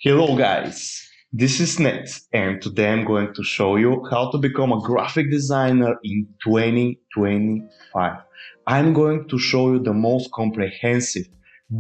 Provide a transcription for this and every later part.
Hello guys, this is Ned and today I'm going to show you how to become a graphic designer in 2025. I'm going to show you the most comprehensive,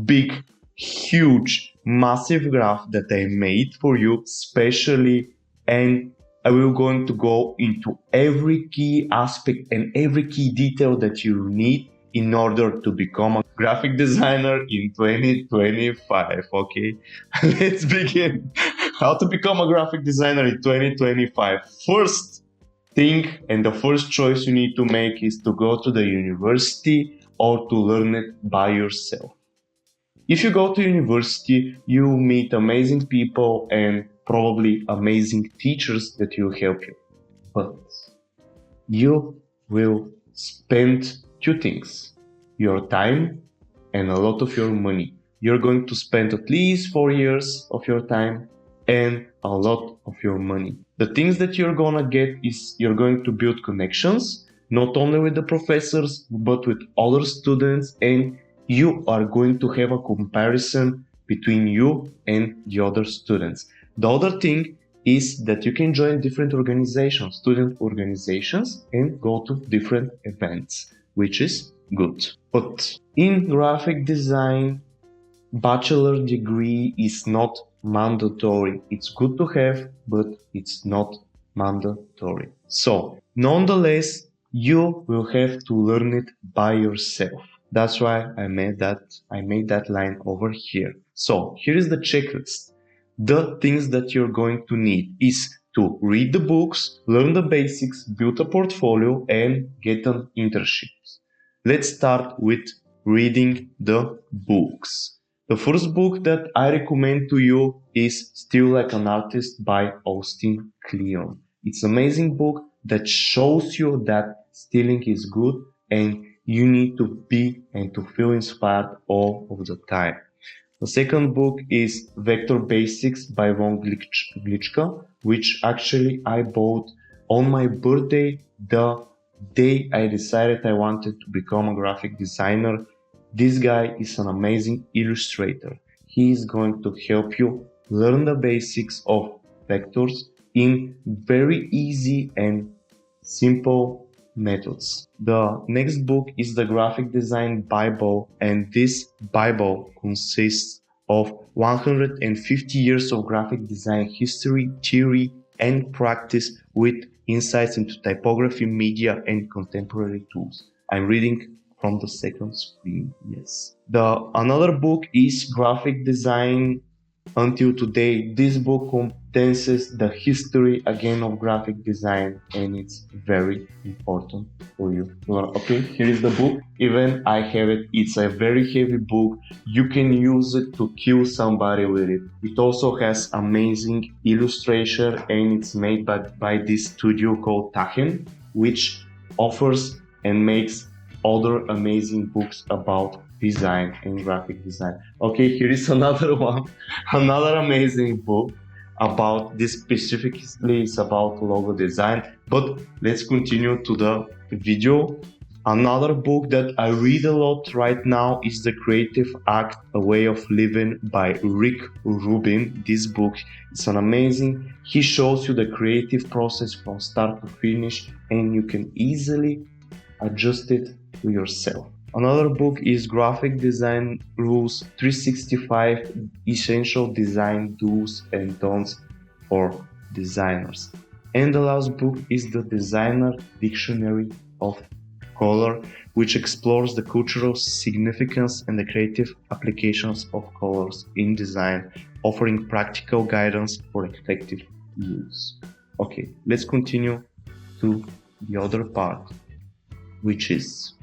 big, huge, massive graph that I made for you specially, and I will going to go into every key aspect and every key detail that you need in order to become a graphic designer in 2025. Okay, let's begin. How to become a graphic designer in 2025. First thing and the first choice you need to make is to go to the university or to learn it by yourself. If you go to university, you meet amazing people and probably amazing teachers that will help you. But you will spend two things: your time and a lot of your money. You're going to spend at least 4 years of your time and a lot of your money. The things that you're gonna get is you're going to build connections, not only with the professors, but with other students, and you are going to have a comparison between you and the other students. The other thing is that you can join different organizations, student organizations, and go to different events, which is good. But in graphic design, bachelor degree is not mandatory. It's good to have, but it's not mandatory. So, nonetheless, you will have to learn it by yourself. That's why I made that line over here. So, here is the checklist. The things that you're going to need is to read the books, learn the basics, build a portfolio, and get an internship. Let's start with reading the books. The first book that I recommend to you is Still Like an Artist by Austin Kleon. It's an amazing book that shows you that stealing is good and you need to be and to feel inspired all of the time. The second book is Vector Basics by Von Glitschka, which actually I bought on my birthday the day I decided I wanted to become a graphic designer. This guy is an amazing illustrator. He is going to help you learn the basics of vectors in very easy and simple methods. The next book is the Graphic Design Bible, and this Bible consists of 150 years of graphic design history, theory, and practice with insights into typography, media, and contemporary tools. I'm reading from the second screen, yes. Another book is Graphic Design Until Today. This book condenses the history again of graphic design, and it's very important for you. Okay, here is the book. Even I have it. It's a very heavy book. You can use it to kill somebody with it. It also has amazing illustration, and it's made by this studio called Tachen, which offers and makes other amazing books about design and graphic design. Okay, here is another one, another amazing book about this, specifically it's about logo design. But let's continue to the video. Another book that I read a lot right now is The Creative Act, A Way of Living by Rick Rubin. This book is an amazing. He shows you the creative process from start to finish, and you can easily adjust it to yourself. Another book is Graphic Design Rules 365 Essential Design Do's and Don'ts for Designers. And the last book is the Designer Dictionary of Color, which explores the cultural significance and the creative applications of colors in design, offering practical guidance for effective use. Okay, let's continue to the other part, which is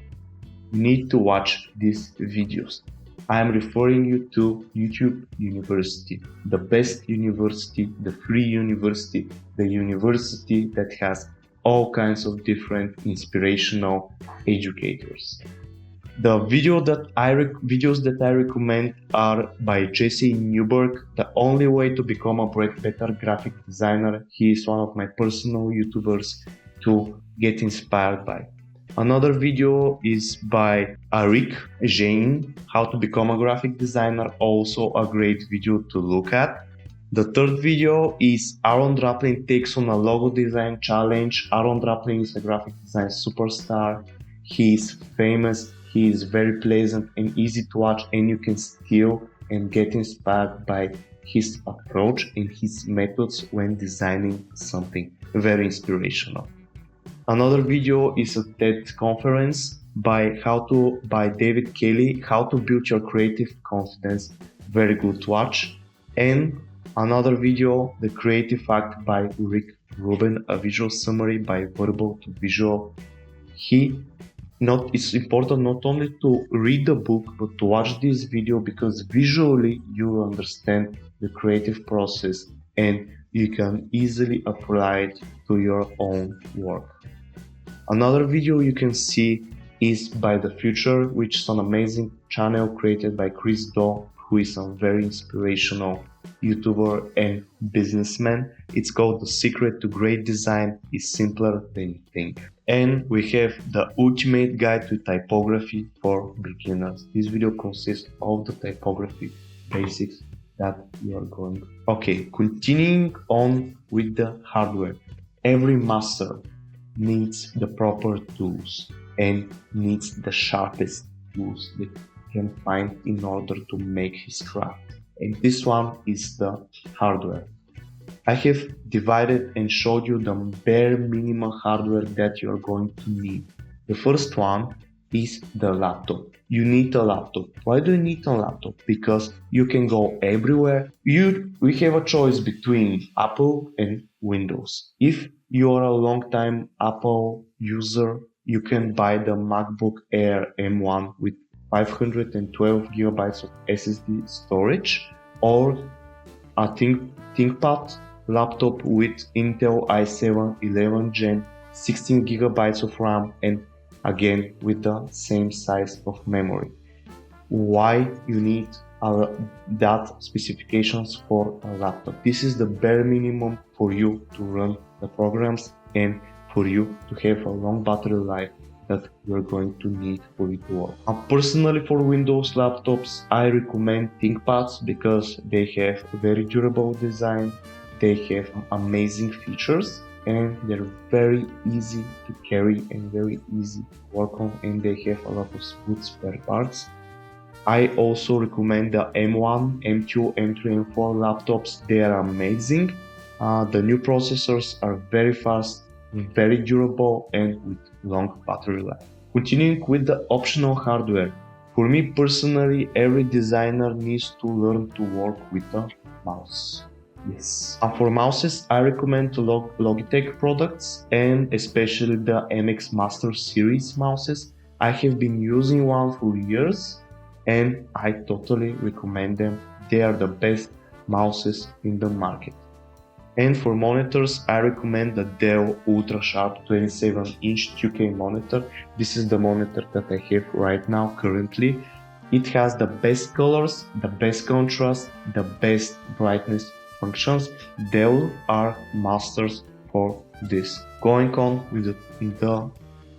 you need to watch these videos. I am referring you to YouTube University, the best university, the free university, the university that has all kinds of different inspirational educators. The videos that I recommend are by Jesse Newberg, The Only Way to Become a Better Graphic Designer. He is one of my personal YouTubers to get inspired by. Another video is by Arik Jain, How to Become a Graphic Designer, also a great video to look at. The third video is Aaron Draplin takes on a logo design challenge. Aaron Draplin is a graphic design superstar. He is famous, he is very pleasant and easy to watch, and you can steal and get inspired by his approach and his methods when designing something very inspirational. Another video is a TED conference by David Kelly, How to Build Your Creative Confidence. Very good to watch. And another video, The Creative Act by Rick Rubin, a visual summary by verbal to visual. It's important not only to read the book, but to watch this video, because visually you will understand the creative process and you can easily apply it to your own work. Another video you can see is by The Future, which is an amazing channel created by Chris Do, who is a very inspirational YouTuber and businessman. It's called The Secret to Great Design is Simpler Than You Think. And we have the ultimate guide to typography for beginners. This video consists of the typography basics that you are going to. Okay, continuing on with the hardware. Every master needs the proper tools and needs the sharpest tools that he can find in order to make his craft. And this one is the hardware. I have divided and showed you the bare minimum hardware that you are going to need. The first one is the laptop. You need a laptop. Why do you need a laptop? Because you can go everywhere. We have a choice between Apple and Windows. If you are a long-time Apple user, you can buy the MacBook Air M1 with 512 gigabytes of SSD storage, or a ThinkPad laptop with Intel i7 11 Gen, 16 gigabytes of RAM, and again with the same size of memory. Why you need that specifications for a laptop? This is the bare minimum for you to run the programs and for you to have a long battery life that you're going to need for it to work. Personally, for Windows laptops, I recommend ThinkPads because they have very durable design, they have amazing features, and they're very easy to carry and very easy to work on, and they have a lot of good spare parts. I also recommend the M1, M2, M3, and 4 laptops. They are amazing. The new processors are very fast, very durable, and with long battery life. Continuing with the optional hardware. For me personally, every designer needs to learn to work with a mouse. Yes. And for mouses, I recommend Logitech products, and especially the MX Master Series mouses. I have been using one for years and I totally recommend them. They are the best mouses in the market. And for monitors, I recommend the Dell Ultrasharp 27-inch 2K monitor. This is the monitor that I have right now currently. It has the best colors, the best contrast, the best brightness functions. Dell are masters for this. Going on with the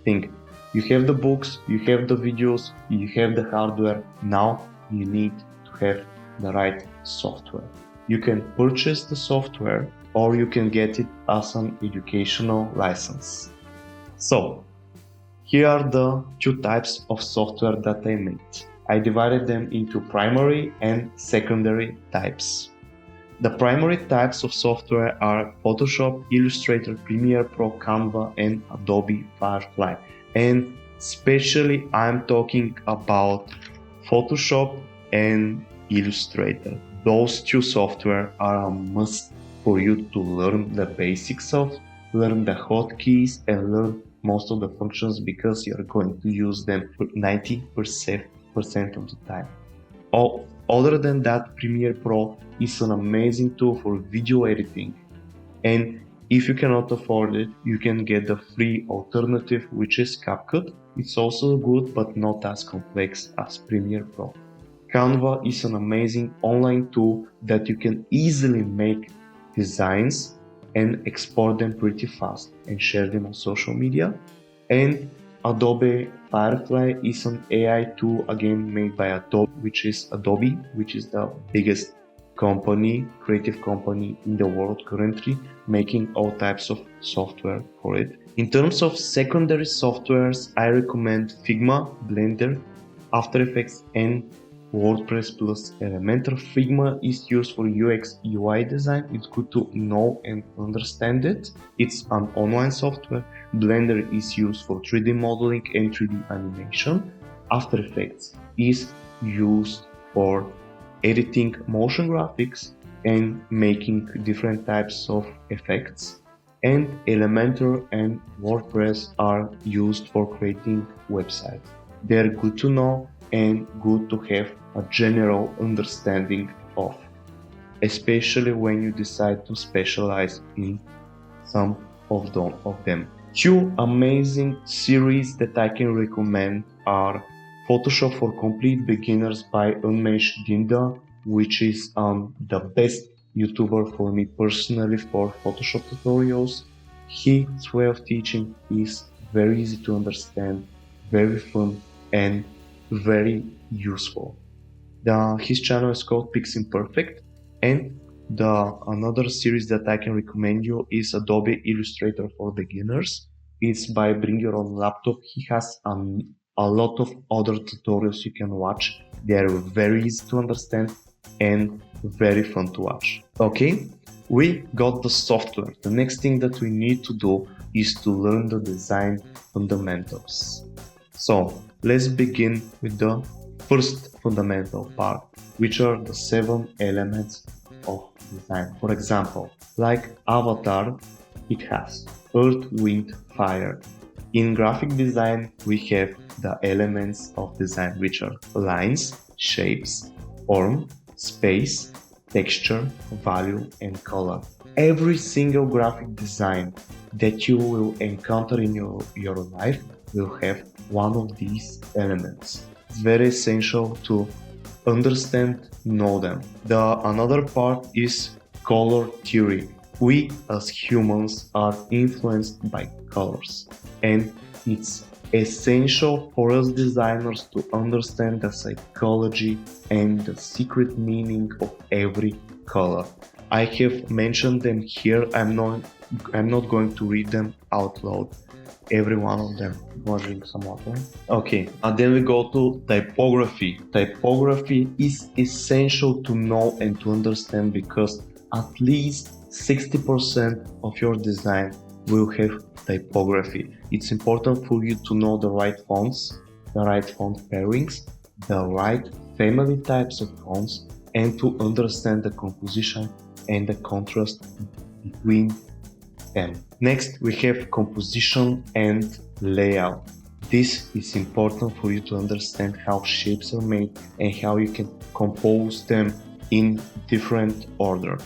thing. You have the books, you have the videos, you have the hardware. Now you need to have the right software. You can purchase the software or you can get it as an educational license. So, here are the two types of software that I made. I divided them into primary and secondary types. The primary types of software are Photoshop, Illustrator, Premiere Pro, Canva, and Adobe Firefly. And especially I'm talking about Photoshop and Illustrator. Those two software are a must for you to learn the basics of, learn the hotkeys, and learn most of the functions because you're going to use them for 90% of the time. Other than that, Premiere Pro is an amazing tool for video editing. And if you cannot afford it, you can get the free alternative, which is CapCut. It's also good, but not as complex as Premiere Pro. Canva is an amazing online tool that you can easily make designs and export them pretty fast and share them on social media. And Adobe Firefly is an AI tool again made by Adobe, which is the biggest creative company in the world currently, making all types of software for it. In terms of secondary softwares, I recommend Figma, Blender, After Effects, and WordPress plus Elementor. Figma is used for UX UI design. It's good to know and understand it. It's an online software. Blender is used for 3D modeling and 3D animation. After Effects is used for editing motion graphics and making different types of effects. And Elementor and WordPress are used for creating websites. They're good to know and good to have a general understanding of, especially when you decide to specialize in some of them. Two amazing series that I can recommend are Photoshop for Complete Beginners by Unmesh Dinda, which is the best YouTuber for me personally for Photoshop tutorials. His way of teaching is very easy to understand, very fun, and very useful. His channel is called Piximperfect, and another series that I can recommend you is Adobe Illustrator for Beginners. It's by Bring Your Own Laptop. He has a lot of other tutorials you can watch. They are very easy to understand and very fun to watch. Okay, we got the software. The next thing that we need to do is to learn the design fundamentals. So let's begin with the first fundamental part, which are the 7 elements of design. For example, like Avatar, it has earth, wind, fire. In graphic design, we have the elements of design, which are lines, shapes, form, space, texture, value, and color. Every single graphic design that you will encounter in your life will have one of these elements. It's very essential to understand, know them. Another part is color theory. We as humans are influenced by colors, and it's essential for us designers to understand the psychology and the secret meaning of every color. I have mentioned them here. I'm not going to read them out loud. Every one of them. Want to drink some water? Okay, and then we go to typography. Typography is essential to know and to understand because at least 60% of your design will have typography. It's important for you to know the right fonts, the right font pairings, the right family types of fonts, and to understand the composition and the contrast between them. Next, we have composition and layout. This is important for you to understand how shapes are made and how you can compose them in different order.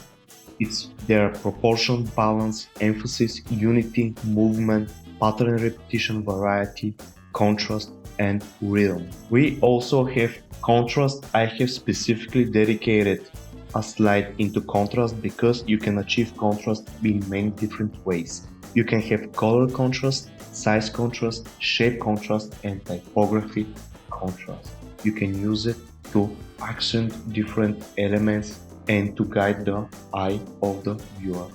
It's their proportion, balance, emphasis, unity, movement, pattern repetition, variety, contrast, and rhythm. We also have contrast. I have specifically dedicated a slide into contrast because you can achieve contrast in many different ways. You can have color contrast, size contrast, shape contrast, and typography contrast. You can use it to accent different elements and to guide the eye of the viewer.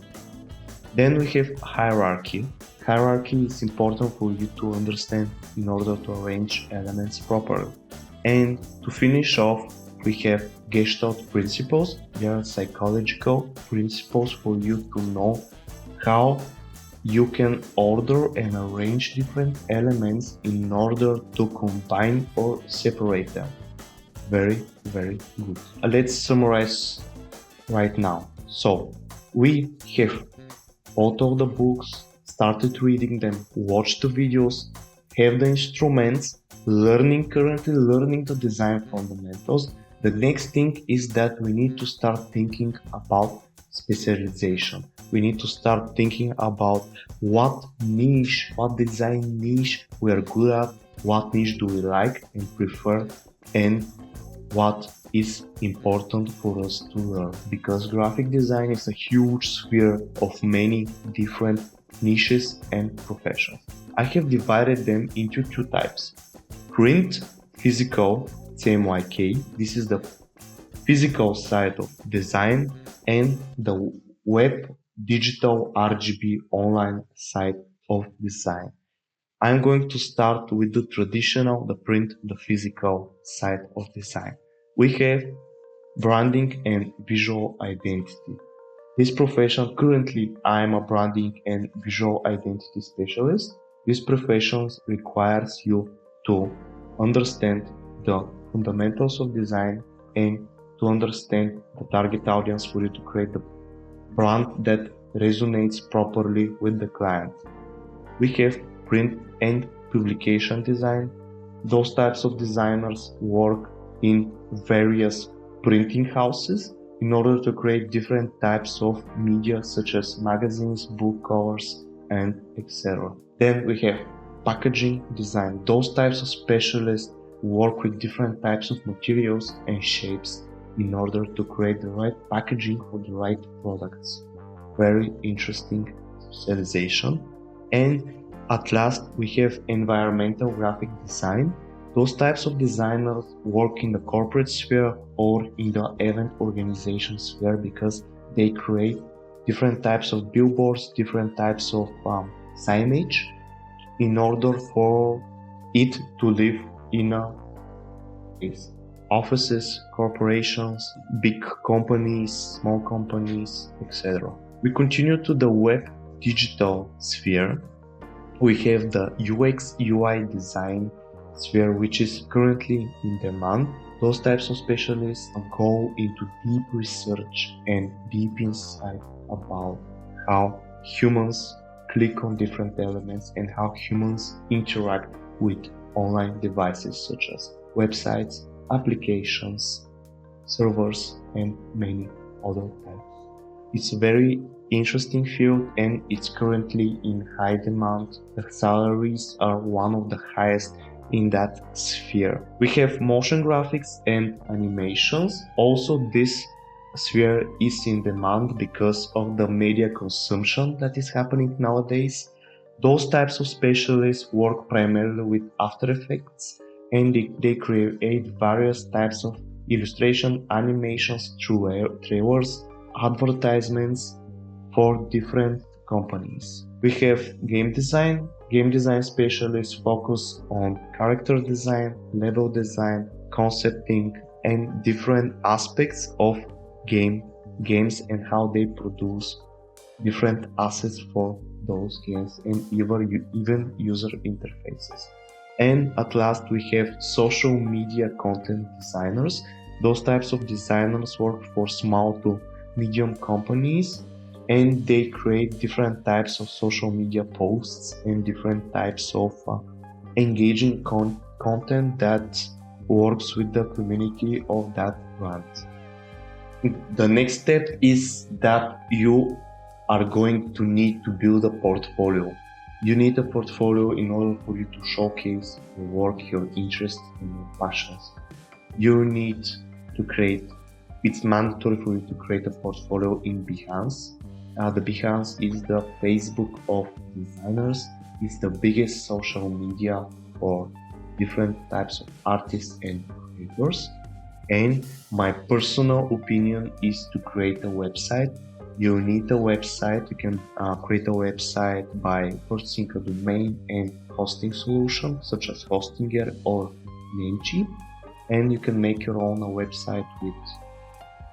Then we have hierarchy. Hierarchy is important for you to understand in order to arrange elements properly. And to finish off, we have Gestalt principles. They are psychological principles for you to know how you can order and arrange different elements in order to combine or separate them. Very, very good. Let's summarize right now. So we have bought all the books, started reading them, watched the videos, have the instruments, currently learning the design fundamentals. The next thing is that we need to start thinking about specialization. We need to start thinking about what design niche we are good at, what niche do we like and prefer, and what is important for us to learn. Because graphic design is a huge sphere of many different niches and professions. I have divided them into 2 types. Print, physical, CMYK. This is the physical side of design, and the web digital RGB online side of design. I'm going to start with the traditional, the print, the physical side of design. We have branding and visual identity. This profession, currently I am a branding and visual identity specialist. This profession requires you to understand the fundamentals of design and to understand the target audience for you to create a brand that resonates properly with the client. We have print and publication design. Those types of designers work in various printing houses in order to create different types of media such as magazines, book covers, and etc. Then we have packaging design. Those types of specialists work with different types of materials and shapes in order to create the right packaging for the right products. Very interesting specialization. And at last, we have environmental graphic design. Those types of designers work in the corporate sphere or in the event organization sphere because they create different types of billboards, different types of signage in order for it to live in a place. Offices, corporations, big companies, small companies, etc. We continue to the web digital sphere. We have the UX UI design sphere, which is currently in demand. Those types of specialists go into deep research and deep insight about how humans click on different elements and how humans interact with online devices such as websites, applications, servers, and many other types. It's a very interesting field and it's currently in high demand. The salaries are one of the highest in that sphere. We have motion graphics and animations. Also, this sphere is in demand because of the media consumption that is happening nowadays. Those types of specialists work primarily with After Effects and they create various types of illustration, animations, trailers, advertisements for different companies. We have game design. Game design specialists focus on character design, level design, concepting, and different aspects of games and how they produce different assets for those games and even user interfaces. And at last we have social media content designers. Those types of designers work for small to medium companies and they create different types of social media posts and different types of engaging content that works with the community of that brand. The next step is that you are going to need to build a portfolio. You need a portfolio in order for you to showcase your work, your interests, and your passions. You need to create, it's mandatory for you to create a portfolio in Behance. The Behance is the Facebook of designers. It's the biggest social media for different types of artists and creators. And my personal opinion is to create a website. You need a website. You can create a website by purchasing a domain and hosting solution such as Hostinger or Namecheap. And you can make your own website with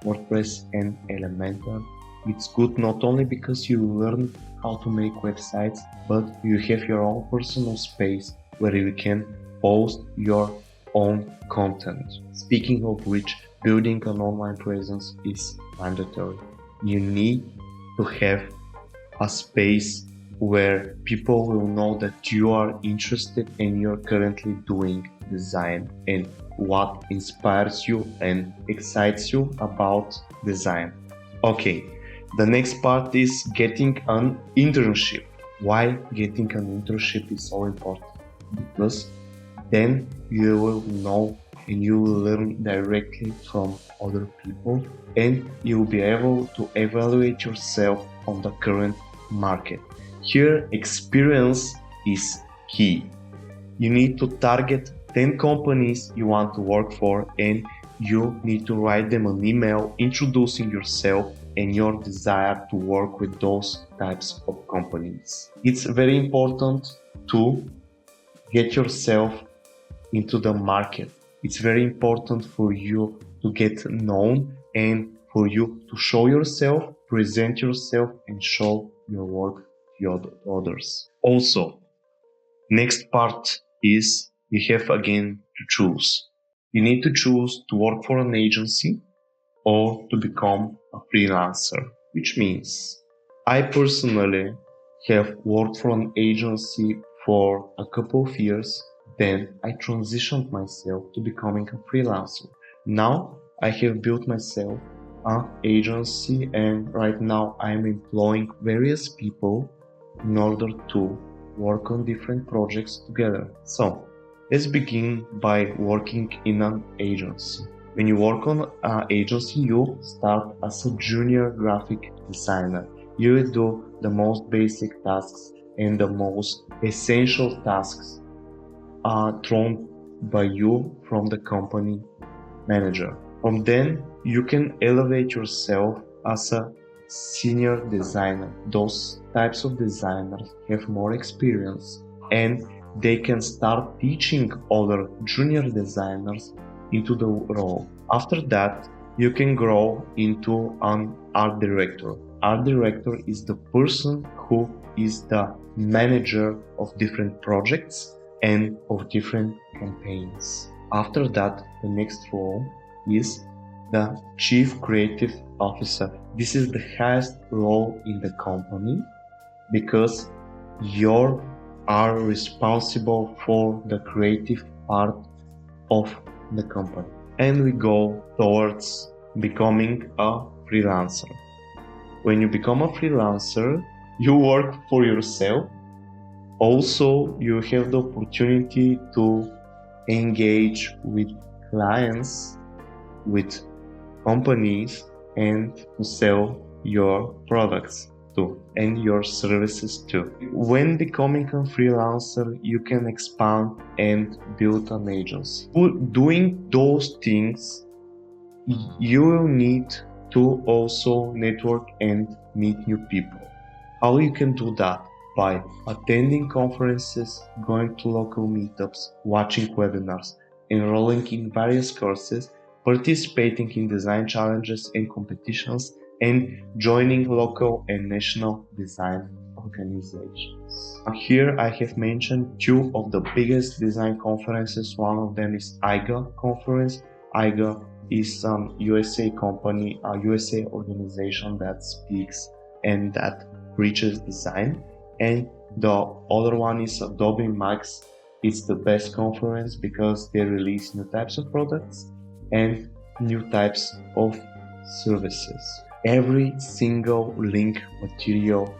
WordPress and Elementor. It's good not only because you learn how to make websites, but you have your own personal space where you can post your own content. Speaking of which, building an online presence is mandatory. You need to have a space where people will know that you are interested and you're currently doing design and what inspires you and excites you about design. Okay, the next part is getting an internship. Why getting an internship is so important? Because then you will know and you will learn directly from other people and you will be able to evaluate yourself on the current market. Here, experience is key. You need to target 10 companies you want to work for and you need to write them an email introducing yourself and your desire to work with those types of companies. It's very important to get yourself into the market. It's very important for you to get known and for you to show yourself, present yourself, and show your work to others. Also, next part is you have again to choose. You need to choose to work for an agency or to become a freelancer, which means I personally have worked for an agency for a couple of years. Then I transitioned myself to becoming a freelancer. Now I have built myself an agency, and right now I am employing various people in order to work on different projects together. So let's begin by working in an agency. When you work on an agency, you start as a junior graphic designer. You will do the most basic tasks and the most essential tasks are thrown by you from the company manager. From then, you can elevate yourself as a senior designer. Those types of designers have more experience and they can start teaching other junior designers into the role. After that, you can grow into an art director. Art director is the person who is the manager of different projects and of different campaigns. After that, the next role is the Chief Creative Officer. This is the highest role in the company because you are responsible for the creative part of the company. And we go towards becoming a freelancer. When you become a freelancer, you work for yourself. Also, you have the opportunity to engage with clients, with companies, and to sell your products too and your services too. When becoming a freelancer, you can expand and build an agency. Doing those things, you will need to also network and meet new people. How you can do that? By attending conferences, going to local meetups, watching webinars, enrolling in various courses, participating in design challenges and competitions, and joining local and national design organizations. Here I have mentioned two of the biggest design conferences. One of them is IGA conference. IGA is a USA company, a USA organization that speaks and that preaches design. And the other one is Adobe Max. It's the best conference because they release new types of products and new types of services. Every single link material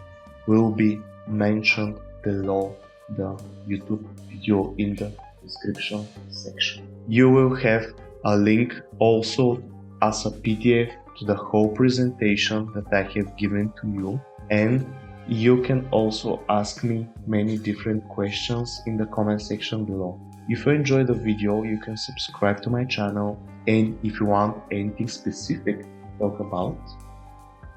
will be mentioned below the YouTube video in the description section. You will have a link also as a PDF to the whole presentation that I have given to you, and you can also ask me many different questions in the comment section below. If you enjoyed the video, you can subscribe to my channel, and if you want anything specific to talk about,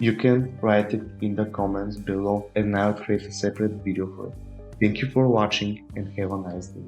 you can write it in the comments below and I'll create a separate video for it. Thank you for watching and have a nice day.